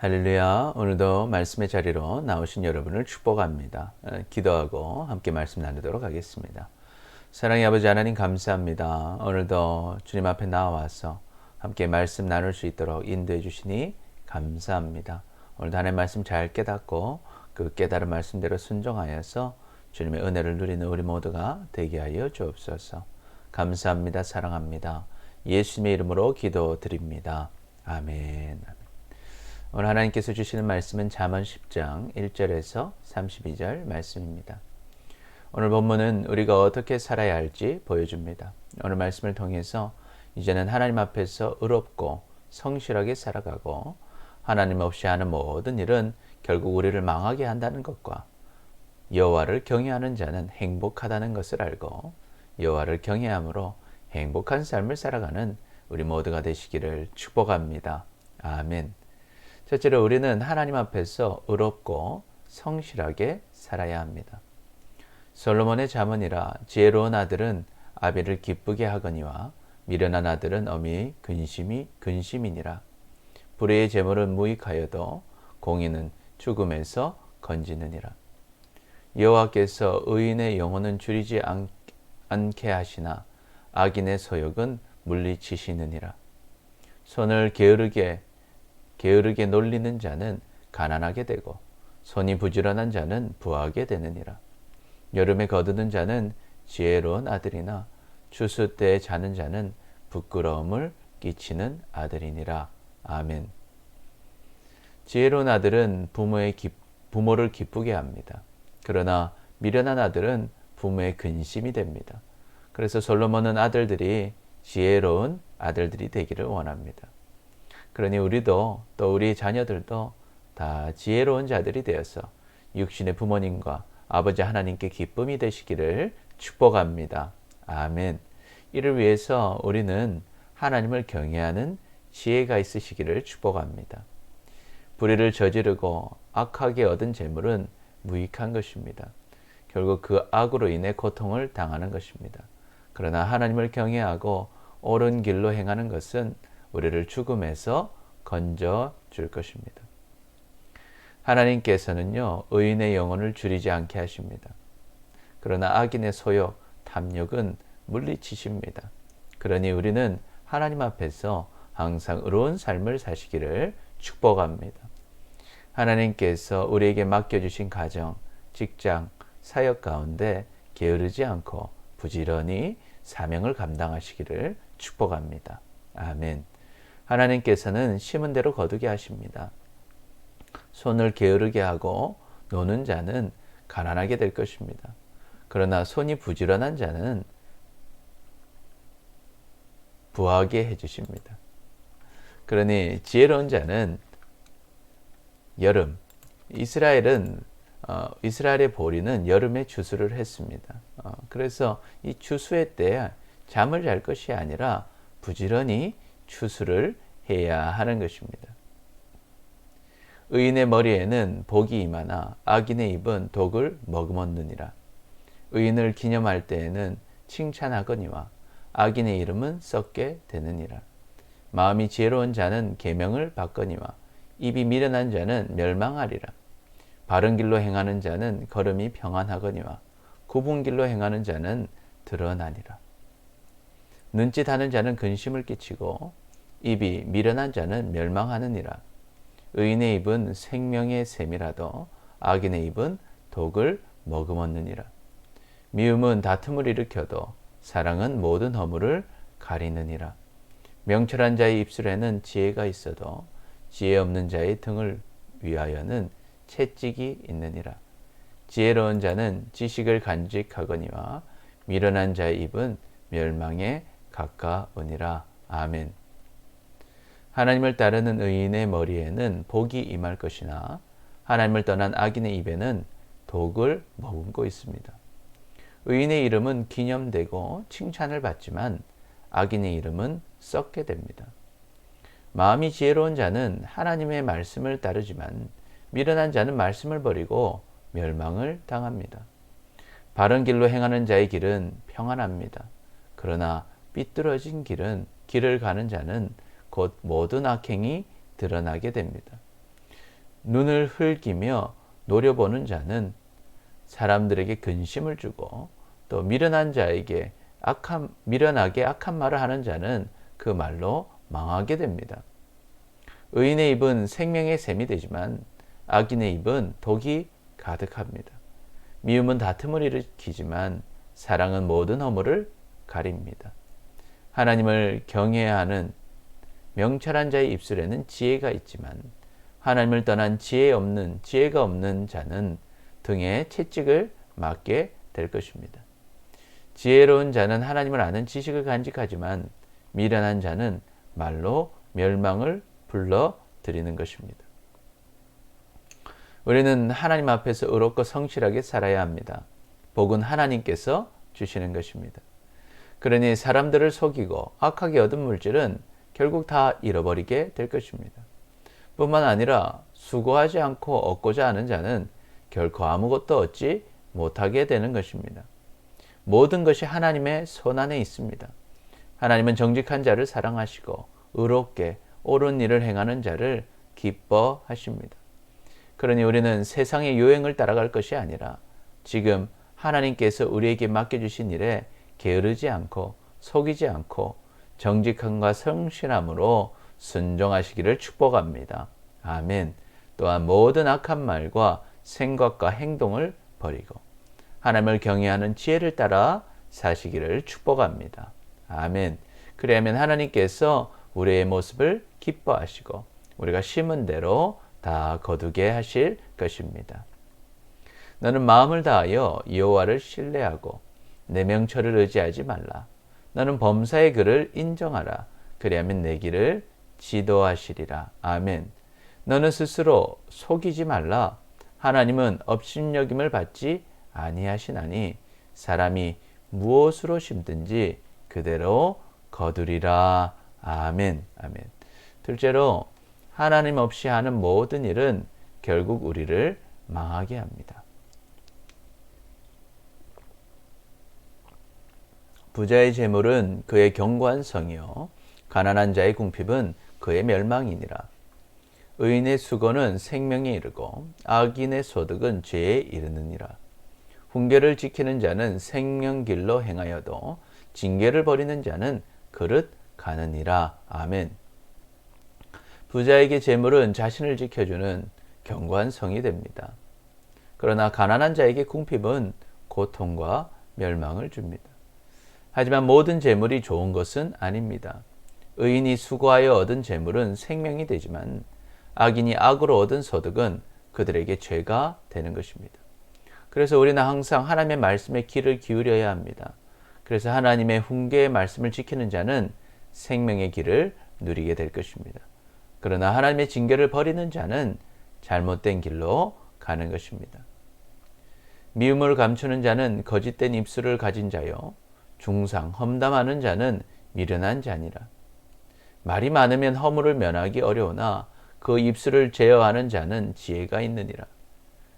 할렐루야. 오늘도 말씀의 자리로 나오신 여러분을 축복합니다. 기도하고 함께 말씀 나누도록 하겠습니다. 사랑의 아버지 하나님 감사합니다. 오늘도 주님 앞에 나와서 함께 말씀 나눌 수 있도록 인도해 주시니 감사합니다. 오늘도 하나님의 말씀 잘 깨닫고 그 깨달은 말씀대로 순종하여서 주님의 은혜를 누리는 우리 모두가 되게 하여 주옵소서. 감사합니다. 사랑합니다. 예수님의 이름으로 기도드립니다. 아멘. 오늘 하나님께서 주시는 말씀은 잠언 10장 1절에서 32절 말씀입니다. 오늘 본문은 우리가 어떻게 살아야 할지 보여줍니다. 오늘 말씀을 통해서 이제는 하나님 앞에서 의롭고 성실하게 살아가고 하나님 없이 하는 모든 일은 결국 우리를 망하게 한다는 것과 여호와를 경외하는 자는 행복하다는 것을 알고 여호와를 경외함으로 행복한 삶을 살아가는 우리 모두가 되시기를 축복합니다. 아멘. 첫째로 우리는 하나님 앞에서 의롭고 성실하게 살아야 합니다. 솔로몬의 잠언이라 지혜로운 아들은 아비를 기쁘게 하거니와 미련한 아들은 어미의 근심이니라. 불의의 재물은 무익하여도 공의는 죽음에서 건지느니라. 여호와께서 의인의 영혼은 줄이지 않게 하시나 악인의 소욕은 물리치시느니라. 손을 게으르게 놀리는 자는 가난하게 되고 손이 부지런한 자는 부하게 되느니라. 여름에 거두는 자는 지혜로운 아들이나 추수 때에 자는 자는 부끄러움을 끼치는 아들이니라. 아멘. 지혜로운 아들은 부모를 기쁘게 합니다. 그러나 미련한 아들은 부모의 근심이 됩니다. 그래서 솔로몬은 아들들이 지혜로운 아들들이 되기를 원합니다. 그러니 우리도 또 우리 자녀들도 다 지혜로운 자들이 되어서 육신의 부모님과 아버지 하나님께 기쁨이 되시기를 축복합니다. 아멘. 이를 위해서 우리는 하나님을 경외하는 지혜가 있으시기를 축복합니다. 불의를 저지르고 악하게 얻은 재물은 무익한 것입니다. 결국 그 악으로 인해 고통을 당하는 것입니다. 그러나 하나님을 경외하고 옳은 길로 행하는 것은 우리를 죽음에서 건져 줄 것입니다. 하나님께서는요, 의인의 영혼을 줄이지 않게 하십니다. 그러나 악인의 소욕, 탐욕은 물리치십니다. 그러니 우리는 하나님 앞에서 항상 의로운 삶을 사시기를 축복합니다. 하나님께서 우리에게 맡겨주신 가정, 직장, 사역 가운데 게으르지 않고 부지런히 사명을 감당하시기를 축복합니다. 아멘. 하나님께서는 심은 대로 거두게 하십니다. 손을 게으르게 하고 노는 자는 가난하게 될 것입니다. 그러나 손이 부지런한 자는 부하게 해주십니다. 그러니 지혜로운 자는 여름, 이스라엘의 보리는 여름에 추수를 했습니다. 그래서 이 추수의 때에 잠을 잘 것이 아니라 부지런히 추수를 해야 하는 것입니다. 의인의 머리에는 복이 임하나 악인의 입은 독을 머금었느니라. 의인을 기념할 때에는 칭찬하거니와 악인의 이름은 썩게 되느니라. 마음이 지혜로운 자는 계명을 받거니와 입이 미련한 자는 멸망하리라. 바른 길로 행하는 자는 걸음이 평안하거니와 굽은 길로 행하는 자는 드러나니라. 눈짓하는 자는 근심을 끼치고 입이 미련한 자는 멸망하느니라. 의인의 입은 생명의 샘이라도 악인의 입은 독을 머금었느니라. 미움은 다툼을 일으켜도 사랑은 모든 허물을 가리느니라. 명철한 자의 입술에는 지혜가 있어도 지혜 없는 자의 등을 위하여는 채찍이 있느니라. 지혜로운 자는 지식을 간직하거니와 미련한 자의 입은 멸망에 가까우니라. 아멘. 하나님을 따르는 의인의 머리에는 복이 임할 것이나 하나님을 떠난 악인의 입에는 독을 머금고 있습니다. 의인의 이름은 기념되고 칭찬을 받지만 악인의 이름은 썩게 됩니다. 마음이 지혜로운 자는 하나님의 말씀을 따르지만 미련한 자는 말씀을 버리고 멸망을 당합니다. 바른 길로 행하는 자의 길은 평안합니다. 그러나 삐뚤어진 길을 가는 자는 곧 모든 악행이 드러나게 됩니다. 눈을 흘기며 노려보는 자는 사람들에게 근심을 주고 또 미련하게 악한 말을 하는 자는 그 말로 망하게 됩니다. 의인의 입은 생명의 샘이 되지만 악인의 입은 독이 가득합니다. 미움은 다툼을 일으키지만 사랑은 모든 허물을 가립니다. 하나님을 경외해야 하는 명철한 자의 입술에는 지혜가 있지만 하나님을 떠난 지혜가 없는 자는 등에 채찍을 맞게 될 것입니다. 지혜로운 자는 하나님을 아는 지식을 간직하지만 미련한 자는 말로 멸망을 불러들이는 것입니다. 우리는 하나님 앞에서 의롭고 성실하게 살아야 합니다. 복은 하나님께서 주시는 것입니다. 그러니 사람들을 속이고 악하게 얻은 물질은 결국 다 잃어버리게 될 것입니다. 뿐만 아니라 수고하지 않고 얻고자 하는 자는 결코 아무것도 얻지 못하게 되는 것입니다. 모든 것이 하나님의 손안에 있습니다. 하나님은 정직한 자를 사랑하시고 의롭게 옳은 일을 행하는 자를 기뻐하십니다. 그러니 우리는 세상의 요행을 따라갈 것이 아니라 지금 하나님께서 우리에게 맡겨주신 일에 게으르지 않고 속이지 않고 정직함과 성실함으로 순종하시기를 축복합니다. 아멘. 또한 모든 악한 말과 생각과 행동을 버리고 하나님을 경외하는 지혜를 따라 사시기를 축복합니다. 아멘. 그래야면 하나님께서 우리의 모습을 기뻐하시고 우리가 심은 대로 다 거두게 하실 것입니다. 너는 마음을 다하여 여호와를 신뢰하고 내 명철을 의지하지 말라. 너는 범사의 글을 인정하라. 그리하면 내 길을 지도하시리라. 아멘. 너는 스스로 속이지 말라. 하나님은 업신여김을 받지 아니하시나니 사람이 무엇으로 심든지 그대로 거두리라. 아멘. 아멘. 둘째로 하나님 없이 하는 모든 일은 결국 우리를 망하게 합니다. 부자의 재물은 그의 견고한 성이요 가난한 자의 궁핍은 그의 멸망이니라. 의인의 수고는 생명에 이르고 악인의 소득은 죄에 이르느니라. 훈계를 지키는 자는 생명길로 행하여도 징계를 버리는 자는 그릇 가느니라. 아멘. 부자에게 재물은 자신을 지켜주는 견고한 성이 됩니다. 그러나 가난한 자에게 궁핍은 고통과 멸망을 줍니다. 하지만 모든 재물이 좋은 것은 아닙니다. 의인이 수고하여 얻은 재물은 생명이 되지만 악인이 악으로 얻은 소득은 그들에게 죄가 되는 것입니다. 그래서 우리는 항상 하나님의 말씀에 귀를 기울여야 합니다. 그래서 하나님의 훈계의 말씀을 지키는 자는 생명의 길을 누리게 될 것입니다. 그러나 하나님의 징계를 버리는 자는 잘못된 길로 가는 것입니다. 미움을 감추는 자는 거짓된 입술을 가진 자요 중상 험담하는 자는 미련한 자니라. 말이 많으면 허물을 면하기 어려우나 그 입술을 제어하는 자는 지혜가 있느니라.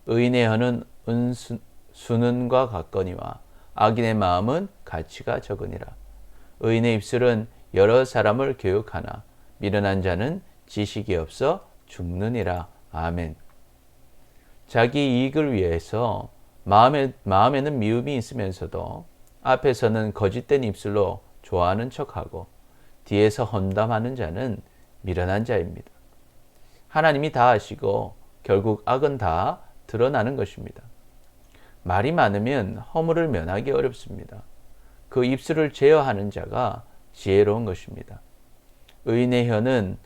의인의 혀는 수는과 같거니와 악인의 마음은 가치가 적으니라. 의인의 입술은 여러 사람을 교육하나 미련한 자는 지식이 없어 죽느니라. 아멘. 자기 이익을 위해서 마음에는 미움이 있으면서도 앞에서는 거짓된 입술로 좋아하는 척하고 뒤에서 험담하는 자는 미련한 자입니다. 하나님이 다 아시고 결국 악은 다 드러나는 것입니다. 말이 많으면 허물을 면하기 어렵습니다. 그 입술을 제어하는 자가 지혜로운 것입니다. 의인의 혀는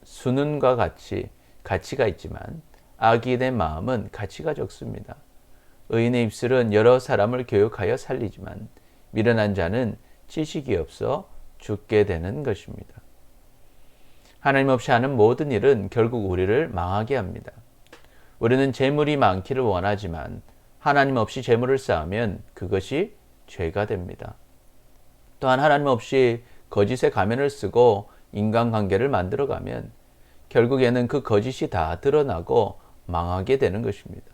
수는과 같이 가치가 있지만 악인의 마음은 가치가 적습니다. 의인의 입술은 여러 사람을 교육하여 살리지만 미련한 자는 지식이 없어 죽게 되는 것입니다. 하나님 없이 하는 모든 일은 결국 우리를 망하게 합니다. 우리는 재물이 많기를 원하지만 하나님 없이 재물을 쌓으면 그것이 죄가 됩니다. 또한 하나님 없이 거짓의 가면을 쓰고 인간관계를 만들어가면 결국에는 그 거짓이 다 드러나고 망하게 되는 것입니다.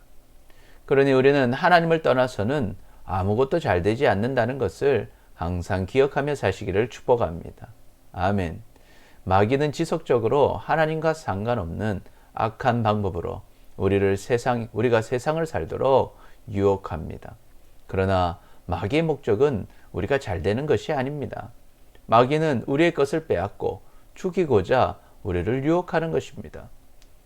그러니 우리는 하나님을 떠나서는 아무것도 잘 되지 않는다는 것을 항상 기억하며 사시기를 축복합니다. 아멘. 마귀는 지속적으로 하나님과 상관없는 악한 방법으로 우리가 세상을 살도록 유혹합니다. 그러나 마귀의 목적은 우리가 잘 되는 것이 아닙니다. 마귀는 우리의 것을 빼앗고 죽이고자 우리를 유혹하는 것입니다.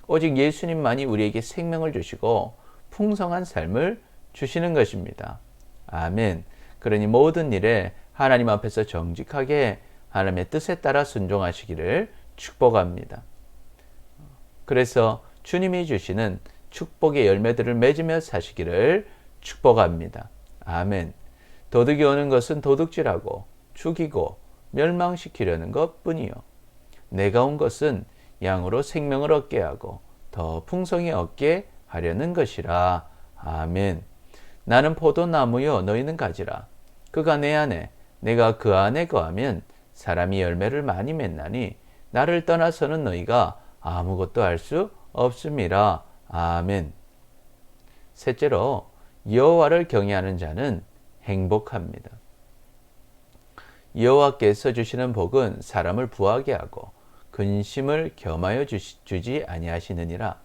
오직 예수님만이 우리에게 생명을 주시고 풍성한 삶을 주시는 것입니다. 아멘. 그러니 모든 일에 하나님 앞에서 정직하게 하나님의 뜻에 따라 순종하시기를 축복합니다. 그래서 주님이 주시는 축복의 열매들을 맺으며 사시기를 축복합니다. 아멘. 도둑이 오는 것은 도둑질하고 죽이고 멸망시키려는 것뿐이요. 내가 온 것은 양으로 생명을 얻게 하고 더 풍성히 얻게 하려는 것이라. 아멘. 나는 포도나무요 너희는 가지라. 그가 내 안에 내가 그 안에 거하면 사람이 열매를 많이 맺나니 나를 떠나서는 너희가 아무것도 할 수 없음이라. 아멘. 셋째로 여호와를 경외하는 자는 행복합니다. 여호와께서 주시는 복은 사람을 부하게 하고 근심을 겸하여 주지 아니하시느니라.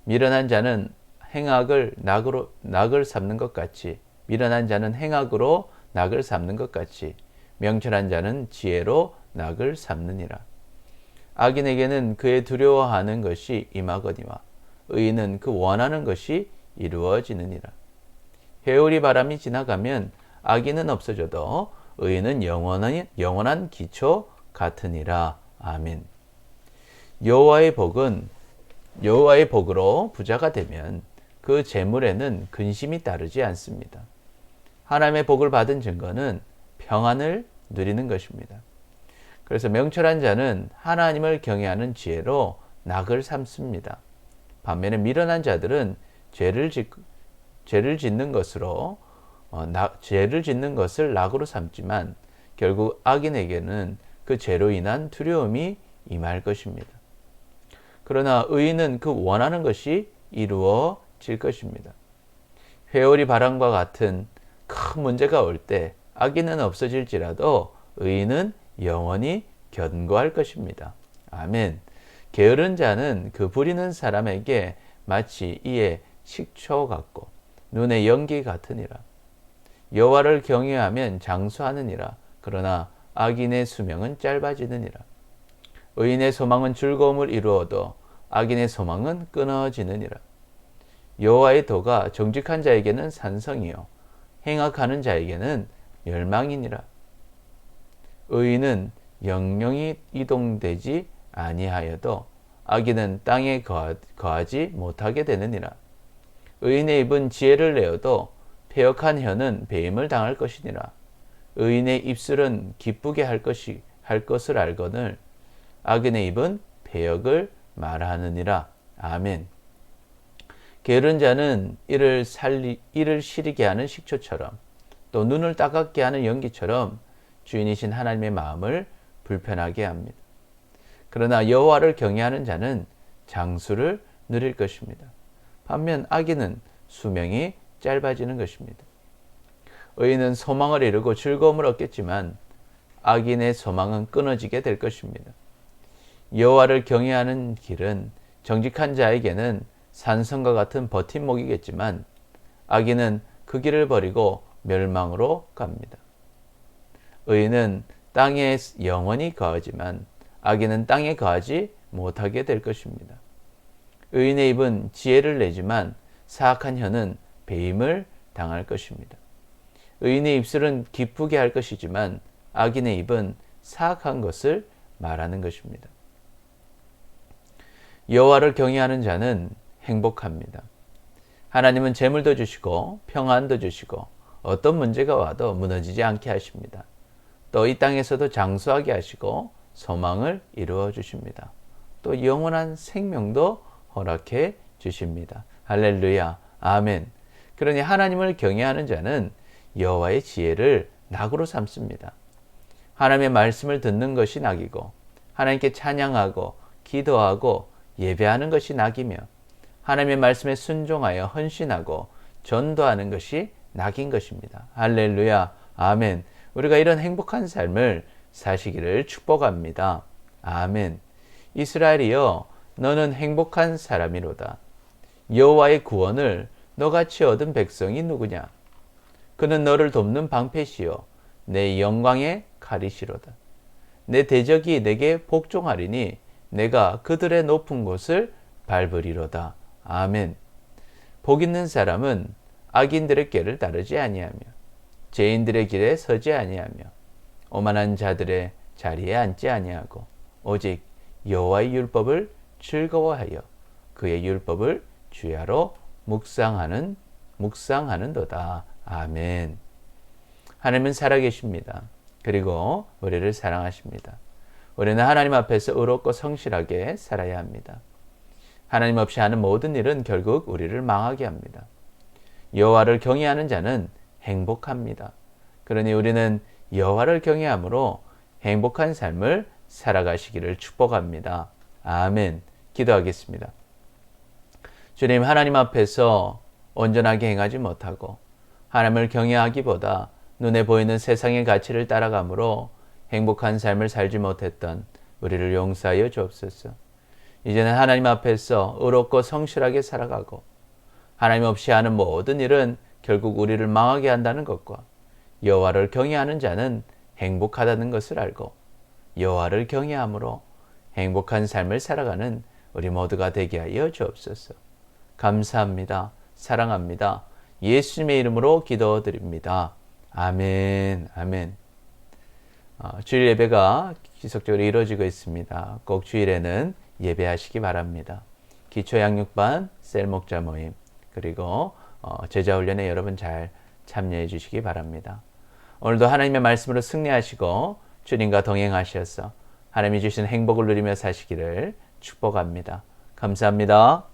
미련한 자는 행악을 낙을 삼는 것 같이 명철한 자는 지혜로 낙을 삼느니라. 악인에게는 그의 두려워하는 것이 임하거니와 의인은 그 원하는 것이 이루어지느니라. 회오리 바람이 지나가면 악인은 없어져도 의인은 영원한 기초 같으니라. 아멘. 여호와의 복으로 부자가 되면 그 재물에는 근심이 따르지 않습니다. 하나님의 복을 받은 증거는 평안을 누리는 것입니다. 그래서 명철한 자는 하나님을 경외하는 지혜로 낙을 삼습니다. 반면에 미련한 자들은 죄를 짓는 것을 낙으로 삼지만 결국 악인에게는 그 죄로 인한 두려움이 임할 것입니다. 그러나 의인은 그 원하는 것이 이루어질 것입니다. 회오리 바람과 같은 큰 문제가 올 때 악인은 없어질지라도 의인은 영원히 견고할 것입니다. 아멘. 게으른 자는 그 부리는 사람에게 마치 이에 식초 같고 눈에 연기 같으니라. 여호와를 경외하면 장수하느니라. 그러나 악인의 수명은 짧아지느니라. 의인의 소망은 즐거움을 이루어도 악인의 소망은 끊어지느니라. 여호와의 도가 정직한 자에게는 산성이요 행악하는 자에게는 멸망이니라. 의인은 영영이 이동되지 아니하여도 악인은 땅에 거하지 못하게 되느니라. 의인의 입은 지혜를 내어도 패역한 혀는 배임을 당할 것이니라. 의인의 입술은 기쁘게 할 것을 알거늘 악인의 입은 패역을 말하느니라. 아멘. 게으른 자는 이를 시리게 하는 식초처럼 또 눈을 따갑게 하는 연기처럼 주인이신 하나님의 마음을 불편하게 합니다. 그러나 여호와를 경외하는 자는 장수를 누릴 것입니다. 반면 악인은 수명이 짧아지는 것입니다. 의인은 소망을 이루고 즐거움을 얻겠지만 악인의 소망은 끊어지게 될 것입니다. 여호와를 경외하는 길은 정직한 자에게는 산성과 같은 버팀목이겠지만 악인은 그 길을 버리고 멸망으로 갑니다. 의인은 땅에 영원히 거하지만 악인은 땅에 거하지 못하게 될 것입니다. 의인의 입은 지혜를 내지만 사악한 혀는 배임을 당할 것입니다. 의인의 입술은 기쁘게 할 것이지만 악인의 입은 사악한 것을 말하는 것입니다. 여호와를 경외하는 자는 행복합니다. 하나님은 재물도 주시고 평안도 주시고 어떤 문제가 와도 무너지지 않게 하십니다. 또 이 땅에서도 장수하게 하시고 소망을 이루어 주십니다. 또 영원한 생명도 허락해 주십니다. 할렐루야. 아멘. 그러니 하나님을 경외하는 자는 여호와의 지혜를 낙으로 삼습니다. 하나님의 말씀을 듣는 것이 낙이고 하나님께 찬양하고 기도하고 예배하는 것이 낙이며 하나님의 말씀에 순종하여 헌신하고 전도하는 것이 낙인 것입니다. 할렐루야. 아멘. 우리가 이런 행복한 삶을 사시기를 축복합니다. 아멘. 이스라엘이여 너는 행복한 사람이로다. 여호와의 구원을 너같이 얻은 백성이 누구냐? 그는 너를 돕는 방패시요 내 영광의 칼이시로다. 내 대적이 내게 복종하리니 내가 그들의 높은 곳을 밟으리로다. 아멘. 복 있는 사람은 악인들의 길을 따르지 아니하며 죄인들의 길에 서지 아니하며 오만한 자들의 자리에 앉지 아니하고 오직 여호와의 율법을 즐거워하여 그의 율법을 주야로 묵상하는도다. 아멘. 하나님은 살아계십니다. 그리고 우리를 사랑하십니다. 우리는 하나님 앞에서 의롭고 성실하게 살아야 합니다. 하나님 없이 하는 모든 일은 결국 우리를 망하게 합니다. 여호와를 경외하는 자는 행복합니다. 그러니 우리는 여호와를 경외함으로 행복한 삶을 살아가시기를 축복합니다. 아멘. 기도하겠습니다. 주님, 하나님 앞에서 온전하게 행하지 못하고 하나님을 경외하기보다 눈에 보이는 세상의 가치를 따라감으로 행복한 삶을 살지 못했던 우리를 용서하여 주옵소서. 이제는 하나님 앞에서 의롭고 성실하게 살아가고 하나님 없이 하는 모든 일은 결국 우리를 망하게 한다는 것과 여호와를 경외하는 자는 행복하다는 것을 알고 여호와를 경외함으로 행복한 삶을 살아가는 우리 모두가 되게 하여 주옵소서. 감사합니다. 사랑합니다. 예수님의 이름으로 기도드립니다. 아멘. 아멘. 주일 예배가 지속적으로 이루어지고 있습니다. 꼭 주일에는 예배하시기 바랍니다. 기초 양육반, 셀 목자 모임, 그리고 제자 훈련에 여러분 잘 참여해 주시기 바랍니다. 오늘도 하나님의 말씀으로 승리하시고 주님과 동행하셔서 하나님이 주신 행복을 누리며 사시기를 축복합니다. 감사합니다.